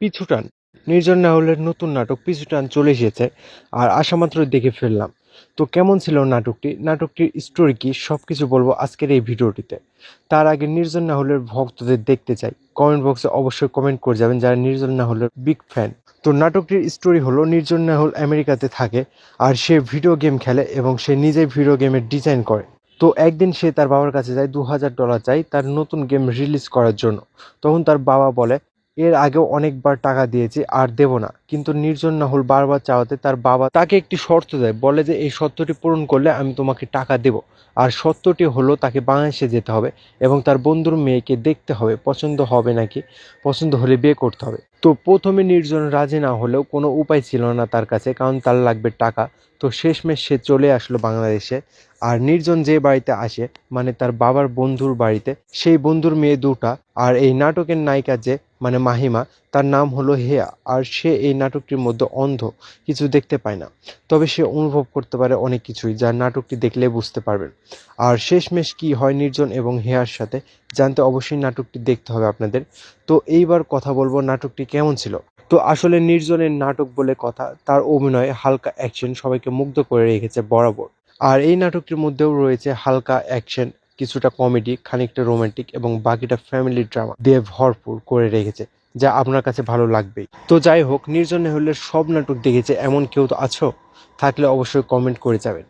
পিছুটান। নির্জন নাহুলের নতুন নাটক পিছুটান চলে এসেছে আর আসামাত্র দেখে ফেললাম। তো কেমন ছিল নাটকটির স্টোরি কি সবকিছু বলবো আজকের এই ভিডিওটিতে। তার আগে নির্জন নাহুলের ভক্তদের দেখতে চাই, কমেন্ট বক্সে অবশ্যই কমেন্ট করে যাবেন যারা নির্জন নাহুলের বিগ ফ্যান। তো নাটকটির স্টোরি হলো নির্জন নাহুল আমেরিকাতে থাকে আর সে ভিডিও গেম খেলে এবং সে নিজেই ভিডিও গেমের ডিজাইন করে। তো একদিন সে তার বাবার কাছে যায়, $2000 চাই তার নতুন গেম রিলিজ করার জন্য। তখন তার বাবা বলে, এর আগেও অনেকবার টাকা দিয়েছি আর দেব না। কিন্তু নির্জন নাহুল বারবার চাওয়াতে তার বাবা তাকে একটি শর্ত দেয়, বলে যে এই শর্তটি পূরণ করলে আমি তোমাকে টাকা দেব। আর শর্তটি হলো তাকে বাংলাদেশে যেতে হবে এবং তার বন্ধুর মেয়েকে দেখতে হবে, পছন্দ হবে নাকি, পছন্দ হলে বিয়ে করতে হবে। তো প্রথমে নির্জন রাজি না হলেও কোনো উপায় ছিল না তার কাছে, কারণ তার লাগবে টাকা। তো শেষমেশ সে চলে আসলো বাংলাদেশে। আর নির্জন যে বাড়িতে আসে, মানে তার বাবার বন্ধুর বাড়িতে, সেই বন্ধুর মেয়ে দুটা। আর এই নাটকের নায়িকা যে মানে মাহিমা, তার নাম হলো হেয়া। আর সে এই নাটকটির মধ্যে অন্ধ, কিছু দেখতে পায় না, তবে সে অনুভব করতে পারে অনেক কিছুই, যা নাটকটি দেখলে বুঝতে পারবেন। আর শেষমেশ কি হয় নির্জন এবং হেয়ার সাথে জানতে অবশ্যই নাটকটি দেখতে হবে আপনাদের। তো এইবার কথা বলবো নাটকটি কেমন ছিল। তো আসলে নির্জনের নাটক বলে কথা, তার অভিনয় হালকা অ্যাকশন সবাইকে মুগ্ধ করে রেখেছে বরাবর। আর এই নাটকটির মধ্যেও রয়েছে হালকা অ্যাকশন, কিছুটা কমেডি, খানিকটা রোমান্টিক এবং বাকিটা ফ্যামিলি ড্রামা দিয়ে ভরপুর করে রেখেছে, যা আপনার কাছে ভালো লাগবেই। তো যাই হোক, নির্জন হলের সব নাটক দেখেছে এমন কেউ তো আছো? থাকলে অবশ্যই কমেন্ট করে যাবেন।